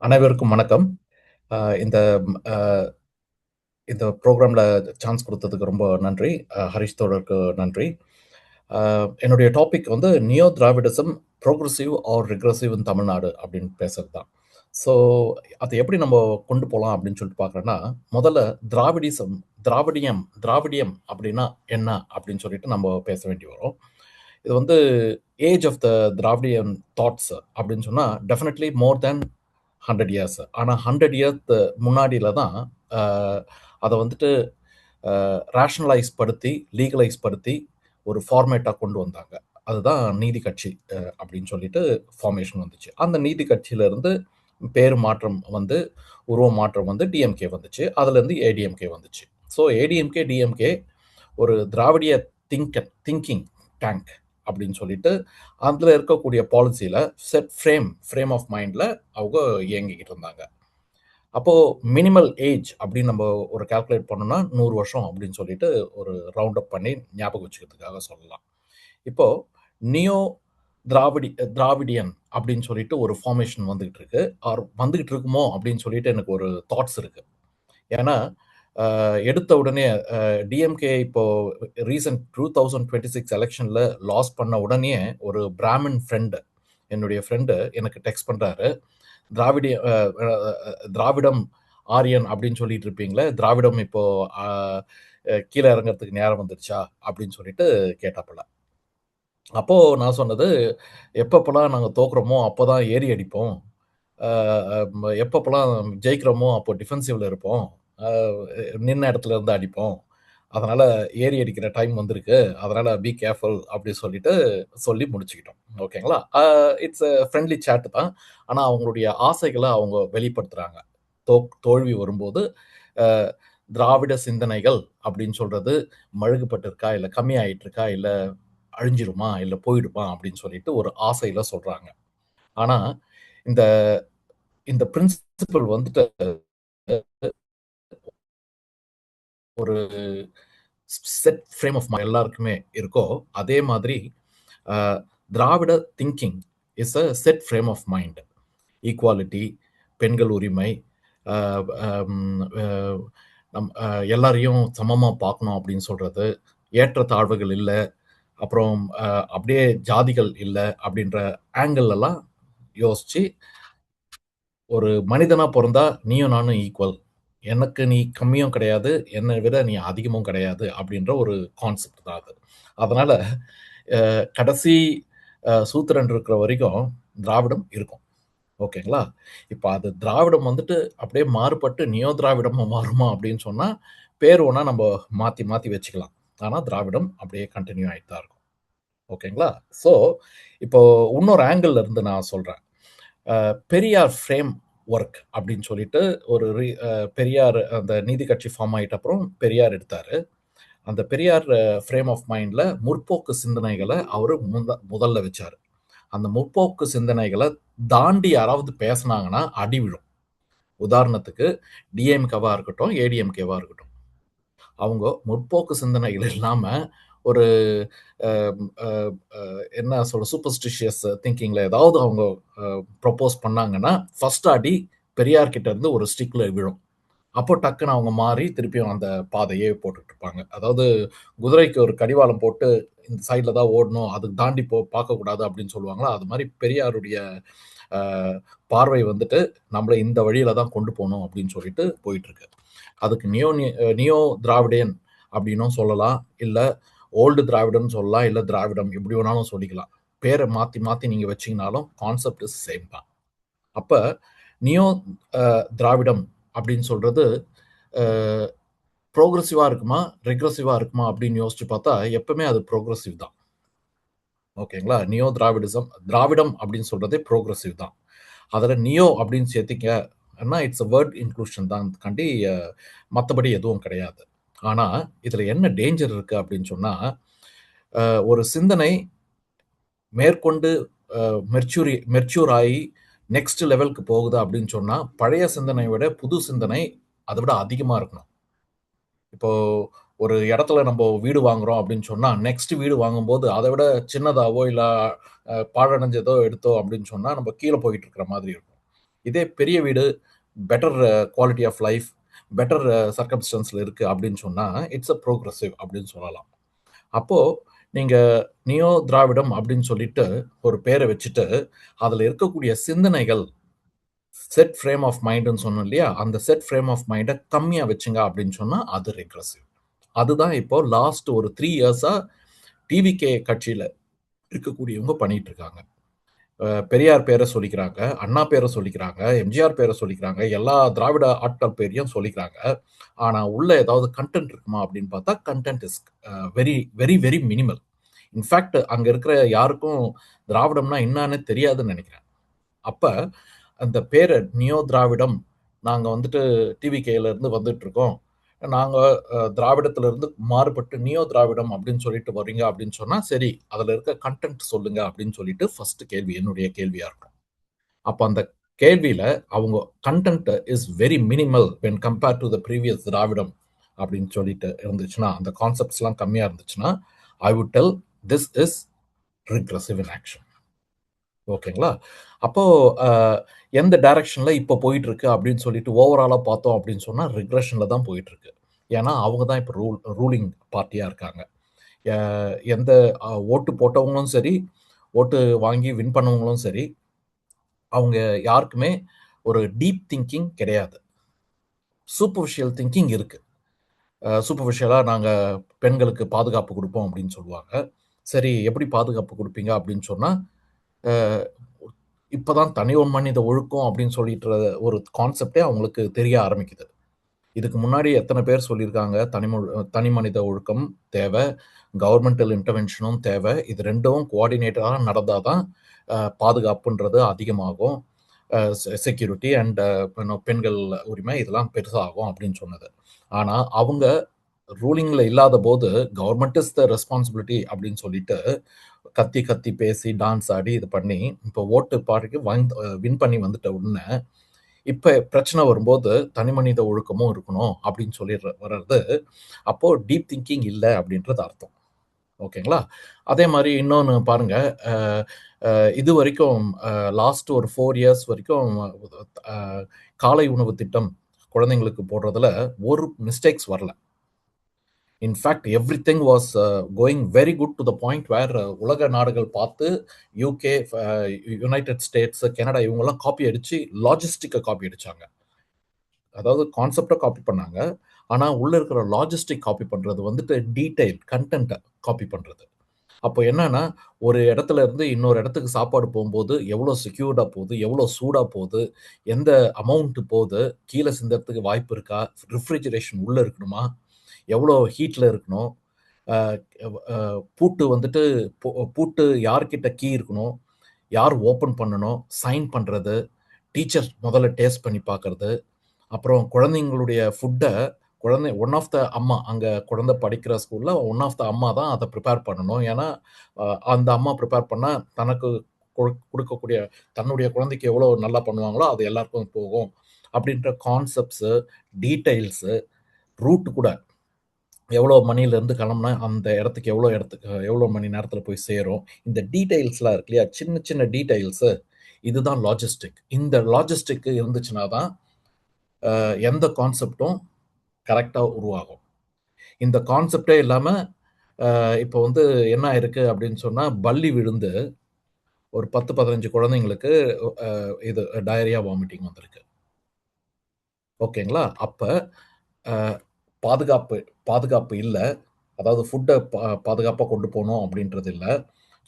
அனைவருக்கும் வணக்கம். அ இந்த அ இந்த புரோகிராம்ல சான்ஸ் குடுத்ததுக்கு ரொம்ப நன்றி. ஹரிஷ் தோழருக்கு நன்றி. அ என்னுடைய டாபிக் வந்து நியோ திராவிடிசம் புரோகிரசிவ் ஆர் ரிக்ரசிவ் இன் தமிழ்நாடு அப்படின்னு பேசுறது தான். ஸோ அத எப்படி நம்ம கொண்டு போலாம் அப்படின்னு சொல்லிட்டு பார்க்குறேன்னா, முதல்ல திராவிடிசம், திராவிடியம் அப்படின்னா என்ன அப்படின்னு சொல்லிட்டு நம்ம பேச வேண்டி வரும். இது வந்து age of the Dravidian thoughts அப்படின்னு சொன்னா டெஃபினெட்லி மோர் தேன் 100 இயர்ஸ். ஆனா 100 இயர்ஸ் முன்னாடில தான் அ அத வந்துட்டு ரேஷனலைஸ் படுத்தி, லீகலைஸ் படுத்தி ஒரு ஃபார்மேட்டா கொண்டு வந்தாங்க. அதுதான் நீதி கட்சி அப்படின்னு சொல்லிட்டு ஃபார்மேஷன் வந்துச்சு. அந்த நீதி கட்சியிலருந்து பேரு மாற்றம் வந்து, உருவ மாற்றம் வந்து டிஎம்கே வந்துச்சு. அதுலேருந்து ஏடிஎம்கே வந்துச்சு. ஸோ ஏடிஎம்கே, டிஎம்கே ஒரு திராவிடிய திங்கிங் டேங்க் அப்படின்னு சொல்லிட்டு, அதுல இருக்கக்கூடிய பாலிசியில ஃப்ரேம் ஆஃப் மைண்ட்ல அவங்க இயங்கிக்கிட்டு இருந்தாங்க. அப்போ மினிமல் ஏஜ் அப்படின்னு நம்ம ஒரு கால்குலேட் பண்ணோம்னா 100 வருஷம் அப்படின்னு சொல்லிட்டு ஒரு ரவுண்ட் அப் பண்ணி ஞாபகம் வச்சுக்கிறதுக்காக சொல்லலாம். இப்போ நியோ திராவிடியன் அப்படின்னு சொல்லிட்டு ஒரு ஃபார்மேஷன் வந்துகிட்டு இருக்கு. ஆர் வந்துகிட்டு இருக்குமோ அப்படின்னு சொல்லிட்டு எனக்கு ஒரு தாட்ஸ் இருக்கு. ஏன்னா, எடுத்த உடனே டிஎம்கே இப்போ ரீசென்ட் 2026 எலக்ஷன்ல லாஸ் பண்ண உடனேயே ஒரு பிராமின் என்னுடைய ஃப்ரெண்டு எனக்கு டெக்ஸ்ட் பண்றாரு. திராவிடிய அ அ திராவிடம், ஆரியன் அப்படின்னு சொல்லிட்டு இருப்பீங்களே, திராவிடம் இப்போ அ கீழ இறங்குறதுக்கு நேரம் வந்துருச்சா? அப்படின்னு சொல்லிட்டு கேட்டாப்புல. அப்போ நான் சொன்னது, எப்பப்பலாம் நாங்க தோக்குறோமோ, அப்பதான் ஏறி அடிப்போம். அ எப்பப்பலாம் ஜெயிக்கிறோமோ, அப்போ டிஃபென்சிவ்ல இருப்போம். அ நின்ன இடத்துல இருந்து அடிப்போம். அதனால ஏறி அடிக்கிற டைம் வந்திருக்கு. அதனால பி கேர்ஃபுல் அப்படி சொல்லிட்டு சொல்லி முடிச்சுக்கிட்டோம். ஓகேங்களா? இட்ஸ் a ஃப்ரெண்ட்லி சாட் தான். ஆனா அவங்களுடைய ஆசைகள அவங்க வெளிப்படுத்துறாங்க. தோல்வி வரும்போது, அ திராவிட சிந்தனைகள் அப்படின்னு சொல்றது மழுகுபட்டிருக்கா, இல்ல கம்மியாயிட்டு இருக்கா, இல்ல அழிஞ்சிருமா, இல்ல போயிடுமா அப்படின்னு சொல்லிட்டு ஒரு ஆசையில சொல்றாங்க. ஆனா, இந்த இந்த பிரின்சிபல் வந்துட்டு ஒரு ஃப்ரேம் ஆஃப் எல்லாருக்குமே இருக்கோ, அதே மாதிரி அ திராவிட thinking is a set frame of mind. Equality, பெண்கள் உரிமை, அ அம் அ நம் எல்லாரையும் சமமா பார்க்கணும் அப்படின்னு சொல்றது, ஏற்றத்தாழ்வுகள் இல்ல, அப்புறம் அப்படியே ஜாதிகள் இல்ல அப்படின்ற ஆங்கிள்லலாம் யோசிச்சு ஒரு மனிதனா பொறந்தா நீயும் நானும் ஈக்குவல். எனக்கு நீ கம்மியும் கிடையாது. என்னை விட நீ அதிகமும் கிடையாது. அப்படின்ற ஒரு கான்செப்ட் தான் அது. அதனால கடைசி சூத்திரன் இருக்கிற வரைக்கும் திராவிடம் இருக்கும். ஓகேங்களா? இப்ப அது திராவிடம் வந்துட்டு அப்படியே மாறுபட்டு நியோ திராவிடமா மாறுமா அப்படின்னு சொன்னா, பேர் வேணா நம்ப மாத்தி மாத்தி வச்சுக்கலாம். ஆனா திராவிடம் அப்படியே கன்டின்யூ ஆயிட்டு தான் இருக்கும். ஓகேங்களா? ஸோ, இப்போ இன்னொரு ஆங்கிள்ல இருந்து நான் சொல்றேன். பெரியார் ஃப்ரேம் ஒர்க் அப்படின்னு சொல்லிட்டு ஒரு பெரியார் அந்த நீதி கட்சி ஃபார்ம் ஆயிட்ட அப்புறம் பெரியார் எடுத்தாரு. அந்த பெரியார் ஃப்ரேம் ஆஃப் மைண்ட்ல முற்போக்கு சிந்தனைகள அவரு முதல்ல வச்சாரு. அந்த முற்போக்கு சிந்தனைகள தாண்டி யாராவது பேசுனாங்கன்னா அடி விழும். உதாரணத்துக்கு டிஎம்கேவா இருக்கட்டும், ஏடிஎம்கேவா இருக்கட்டும். அவங்க முற்போக்கு சிந்தனைகள் இல்லாம ஒரு அ அ அ என்ன சொல்ல சூப்பர்ஸ்டிஷியஸ் திங்கிங்ல ஏதாவது அவங்க ப்ரொப்போஸ் பண்ணாங்கன்னா, ஃபர்ஸ்ட் அடி பெரியார் கிட்ட இருந்து ஒரு ஸ்டிக்ல விழும். அப்போ டக்குனு அவங்க மாறி திருப்பியும் அந்த பாதையே போட்டுட்டு இருப்பாங்க. அதாவது குதிரைக்கு ஒரு கடிவாளம் போட்டு இந்த சைட்ல தான் ஓடணும். அதுக்கு தாண்டி பார்க்கக்கூடாது அப்படின்னு சொல்லுவாங்கல்ல. அது மாரி பெரியாருடைய அ பார்வை வந்துட்டு நம்மள இந்த வழியில தான் கொண்டு போணும் அப்படின்னு சொல்லிட்டு போயிட்டுருக்கு. அதுக்கு நியோ திராவிடியன் அப்படின்னும் சொல்லலாம். இல்ல ஓல்டு திராவிடம்னு சொல்லலாம். இல்ல திராவிடம் எப்படி வேணாலும் சொல்லிக்கலாம். பேர மாத்தி மாத்தி நீங்க வச்சீங்கனாலும் கான்செப்ட் இஸ் சேம் தான். அப்ப நியோ திராவிடம் அப்படின்னு சொல்றது அ புரோகிரசிவா இருக்குமா? ரெக்ரசிவா இருக்குமா? அப்படின்னு யோசிச்சு பார்த்தா, எப்பவுமே அது புரோகிரசிவ் தான். ஓகேங்களா? நியோ திராவிடம் அப்படின்னு சொல்றதே புரோகிரசிவ் தான். அதுல நியோ அப்படின்னு சேர்த்தீங்கன்னா, இட்ஸ் a வேர்ட் இன்க்ளூஷன் தான் காண்டி மத்தபடி எதுவும் கிடையாது. ஆனா, இதுல என்ன டேஞ்சர் இருக்கு அப்படின்னு சொன்னா, ஒரு சிந்தனை மேற்கொண்டு மெச்சூர் ஆயி நெக்ஸ்ட் லெவல்க்கு போகுது அப்படின்னு சொன்னா, பழைய சிந்தனைய விட புது சிந்தனை அத விட அதிகமா இருக்கணும். இப்போ ஒரு இடத்துல நம்ப வீடு வாங்குறோம் அப்படின்னு சொன்னா, நெக்ஸ்ட் வீடு வாங்கும்போது அத விட சின்னதாவோ, இல்ல பாழடைஞ்சதோ எடுத்தோம் அப்படின்னு சொன்னா, நம்ம கீழ போயிட்டு இருக்கிற மாதிரி இருக்கும். இதே பெரிய வீடு, better quality of life, better சர்க்கம்ஸ்டன்ஸ்ல இருக்கு அப்படின்னு சொன்னா, இட்ஸ் அ புரோகிரசிவ் அப்படின்னு சொல்லலாம். அப்போ நீங்க நியோ திராவிடம் அப்படின்னு சொல்லிட்டு ஒரு பேர வச்சுட்டு, அதுல இருக்கக்கூடிய சிந்தனைகள் செட் ஃப்ரேம் ஆஃப் மைண்டுன்னு சொன்னோம் இல்லையா? அந்த செட் ஃப்ரேம் ஆஃப் மைண்ட கம்மியா வச்சுங்க அப்படின்னு சொன்னா, அது ரிக்ரசிவ். அதுதான் இப்போ லாஸ்ட் ஒரு 3 இயர்ஸா டிவிகே கட்சியில இருக்கக்கூடியவங்க பண்ணிட்டு இருக்காங்க. பெரியார் பேர சொல்லிக்கிறாங்க, அண்ணா பேர சொல்லிக்கிறாங்க, எம்ஜிஆர் பேர சொல்லிக்கிறாங்க, எல்லா திராவிட ஆட்கள் பேரையும் சொல்லிக்கிறாங்க. ஆனா உள்ள ஏதாவது கன்டென்ட் இருக்குமா அப்படின்னு பார்த்தா, content is very very very minimal. In fact அங்க இருக்கிற யாருக்கும் திராவிடம்னா என்னான்னு தெரியாதுன்னு நினைக்கிறேன். அப்ப அந்த பேரு நியோ திராவிடம், நாங்க வந்துட்டு டிவிகேல இருந்து வந்துட்டுருக்கோம். நாங்க திராவிடத்துல இருந்து மாறுபட்டு நியோ திராவிடம் அப்படின்னு சொல்லிட்டு வர்றீங்க அப்படின்னு சொன்னா, சரி அதுல இருக்க கன்டென்ட் சொல்லுங்க அப்படின்னு சொல்லிட்டு ஃபர்ஸ்ட் கேள்வி என்னுடைய கேள்வியா இருக்கும். அப்ப அந்த கேள்வியில அவங்க content is very minimal when compare to the previous திராவிடம் அப்படின்னு சொல்லிட்டு இருந்துச்சுன்னா, அந்த கான்செப்ட்ஸ்லாம் கம்மியா இருந்துச்சுன்னா, I would tell this is regressive in action. ஓகேங்களா? அப்போ அ எந்த டைரக்ஷன்ல இப்ப போயிட்டுருக்கு அப்படின்னு சொல்லிட்டு ஓவராலா பார்த்தோம் அப்படின்னு சொன்னா, ரிக்ரஷன்ல தான் போயிட்டுருக்கு. ஏன்னா, அவங்க தான் இப்ப ரூலிங் பார்ட்டியா இருக்காங்க. எ எந்த ஓட்டு போட்டவங்களும் சரி, ஓட்டு வாங்கி வின் பண்ணவங்களும் சரி, அவங்க யாருக்குமே ஒரு டீப் திங்கிங் கிடையாது. சூப்பர்ஃபிஷியல் திங்கிங் இருக்கு. சூப்பர்ஃபிஷியலா நாங்க பெண்களுக்கு பாதுகாப்பு குடுப்போம் அப்படின்னு சொல்லுவாங்க. சரி எப்படி பாதுகாப்பு குடுப்பீங்க அப்படின்னு சொன்னா, அ இப்பதான் தனி மனித ஒழுக்கம் அப்படின்னு சொல்லிட்டு ஒரு கான்செப்டே அவங்களுக்கு தெரிய ஆரம்பிக்குது. இதுக்கு முன்னாடி எத்தன பேர் சொல்லியிருக்காங்க, தனி மனித ஒழுக்கம் தேவை, கவர்மெண்டல் இன்டர்வென்ஷனும் தேவை. இது 2ம் கோஆர்டினேட்டரா நடந்தா தான் பாதுகாப்புன்றது அதிகமாகும். செக்யூரிட்டி அண்ட் பெண்கள் உரிமை இதெல்லாம் பெருசாகும் அப்படின்னு சொன்னது. ஆனா, அவங்க ரூலிங்ல இல்லாதபோது, கவர்ன்மெண்ட் இஸ் த ரெஸ்பான்சிபிலிட்டி அப்படின்னு சொல்லிட்டு, கத்தி கத்தி பேசி, டான்ஸ் ஆடி, இது பண்ணி, இப்போ ஓட்டு பாட்டுக்கு வின் பண்ணி வந்துட்ட உடனே, இப்ப பிரச்சனை வரும்போது, தனிமனித ஒழுக்கமும் இருக்கணும் அப்படின்னு சொல்லி வர்றது, அப்போ டீப் திங்கிங் இல்ல அப்படின்றது அர்த்தம். ஓகேங்களா? அதே மாரி இன்னொன்னு பாருங்க, அ அ இதுவரைக்கும் லாஸ்ட் ஒரு 4 இயர்ஸ் வரைக்கும் அ காலை உணவு திட்டம் குழந்தைங்களுக்கு போடுறதுல ஒரு மிஸ்டேக்ஸ் வரல. In fact everything was going very good to the point where உலக நாடுகள் பார்த்து யுகே, யுனைட்டட் ஸ்டேட்ஸ், கனடா இவங்கலாம் காப்பி அடிச்சு லாஜிஸ்டிக்க காப்பி அடிச்சாங்க. அதாவது கான்செப்ட்ட காப்பி பண்ணாங்க. ஆனா உள்ள இருக்கிற லாஜிஸ்டிக் காப்பி பண்றது வந்துட்டு டீட்டெயில் கன்டென்ட்ட காப்பி பண்றது. அப்போ என்னன்னா, ஒரு இடத்துல இருந்து இன்னொரு இடத்துக்கு சாப்பாடு போம்போது, எவ்வளோ செக்யூர்டா போது, எவ்வளோ சூடா போது, எந்த அமௌண்ட் போது, கீழ சிந்தறதுக்கு வாய்ப்பு இருக்கா? ரெஃப்ரிஜரேஷன் உள்ள இருக்கணுமா? எவ்வளோ ஹீட்ல இருக்கணும்? அ அ பூட்டு வந்துட்டு பூட்டு யார்கிட்ட கீ இருக்கணும்? யார் ஓப்பன் பண்ணணும்? சைன் பண்றது, டீச்சர் முதல்ல டேஸ்ட் பண்ணி பார்க்கறது, அப்புறம் குழந்தைங்களுடைய ஃபுட்ட ஒன் ஆஃப் த அம்மா, அங்க குழந்தை படிக்கிற ஸ்கூல்ல ஒன் ஆஃப் த அம்மா தான் அத பிரிப்பேர் பண்ணணும். ஏன்னா, அந்த அம்மா பிரிப்பேர் பண்ணா தனக்கு குடுக்கக்கூடிய தன்னுடைய குழந்தைக்கு எவ்வளோ நல்லா பண்ணுவாங்களோ, அது எல்லாருக்கும் போகும். அப்படின்ற கான்செப்ட்ஸு, டீட்டெயில்ஸு, ரூட் கூட எவ்வளோ மணிலேருந்து கிளம்புனா, அந்த இடத்துக்கு எவ்வளோ மணி நேரத்தில போய் சேரும். இந்த டீட்டெயில்ஸ்லாம் இருக்கு இல்லையா? சின்ன சின்ன டீட்டெயில்ஸு, இதுதான் லாஜிஸ்டிக். இந்த லாஜிஸ்டிக் இருந்துச்சுனா தான், எந்த கான்செப்ட்டும் கரெக்ட்டா உருவாகும். இந்த கான்செப்ட்டே இல்லாம, இப்போ வந்து என்ன ஆயிருக்கு அப்படின்னு சொன்னா, பல்லி விழுந்து ஒரு 10, 15 குழந்தைங்களுக்கு இது டயரியா, வாமிட்டிங் வந்திருக்கு. ஓகேங்களா? அப்ப அ பாதுகாப்பு பாதுகாப்பு இல்ல. அதாவது ஃபுட்ட பாதுகாப்பா கொண்டு போணும் அப்படின்றது இல்ல.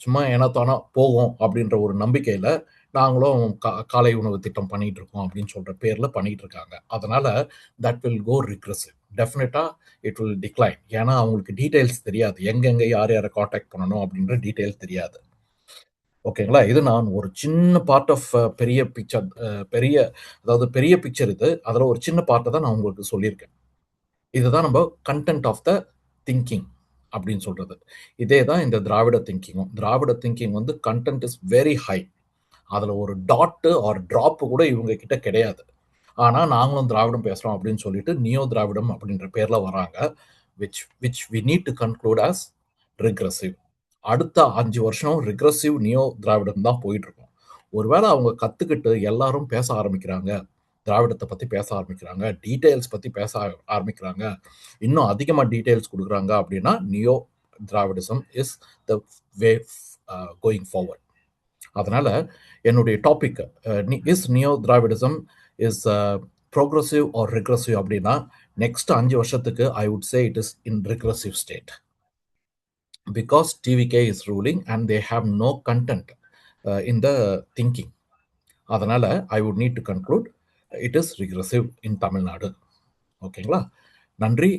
சும்மா ஏனோ தானோ போகும் அப்படின்ற ஒரு நம்பிக்கையில, நாங்களும் காலை உணவு திட்டம் பண்ணிட்டு இருக்கோம் அப்படின்னு சொல்ற பேர்ல பண்ணிட்டு இருக்காங்க. அதனால தட் வில் கோ ரிக்ரசிவ். டெஃபினட்டா இட் வில் டிக்ளைன். ஏன்னா அவங்களுக்கு டீட்டெயில்ஸ் தெரியாது. எங்கெங்க யார் யார கான்டாக்ட் பண்ணணும் அப்படின்ற டீட்டெயில் தெரியாது. ஓகேங்களா? இது நான் ஒரு சின்ன பார்ட் ஆஃப் பெரிய பிக்சர், அதாவது பெரிய பிக்சர் இது. அதுல ஒரு சின்ன பார்ட்ட தான் நான் உங்களுக்கு சொல்லியிருக்கேன். இதுதான் நம்ப கன்டென்ட் ஆஃப் த திங்கிங் அப்படின்னு சொல்றது. இதே தான் இந்த திராவிட திங்கிங்கும். திராவிட திங்கிங் வந்து கன்டென்ட் இஸ் வெரி ஹை. அதுல ஒரு டாட் ஆர் டிராப் கூட இவங்க கிட்ட கிடையாது. ஆனா நாங்களும் திராவிடம் பேசுறோம் அப்படின்னு சொல்லிட்டு நியோ திராவிடம் அப்படின்ற பேர்ல வராங்க. Which we need to conclude as regressive. அடுத்த 5 வருஷம் ரிக்ரசிவ் நியோ திராவிடம் தான் போயிட்டு இருக்கும். ஒருவேளை அவங்க கத்துக்கிட்டு எல்லாரும் பேச ஆரம்பிக்கிறாங்க, திராவிடத்தை பத்தி பேச ஆரம்பிக்கிறாங்க, டீடைல்ஸ் பத்தி பேச ஆரம்பிக்கிறாங்க, இன்னும் அதிகமா டீடைல்ஸ் குடுக்குறாங்க அப்படின்னா, neo Dravidism is the way going forward. அதனால என்னுடைய topic is neo Dravidism is progressive or regressive அப்படின்னா, நெக்ஸ்ட் 5 வருஷத்துக்கு I would say it is in regressive state. Because TVK is ruling and they have no content in the thinking. அதனால I would need to conclude it is regressive in Tamil Nadu. ஓகேங்களா? நன்றி.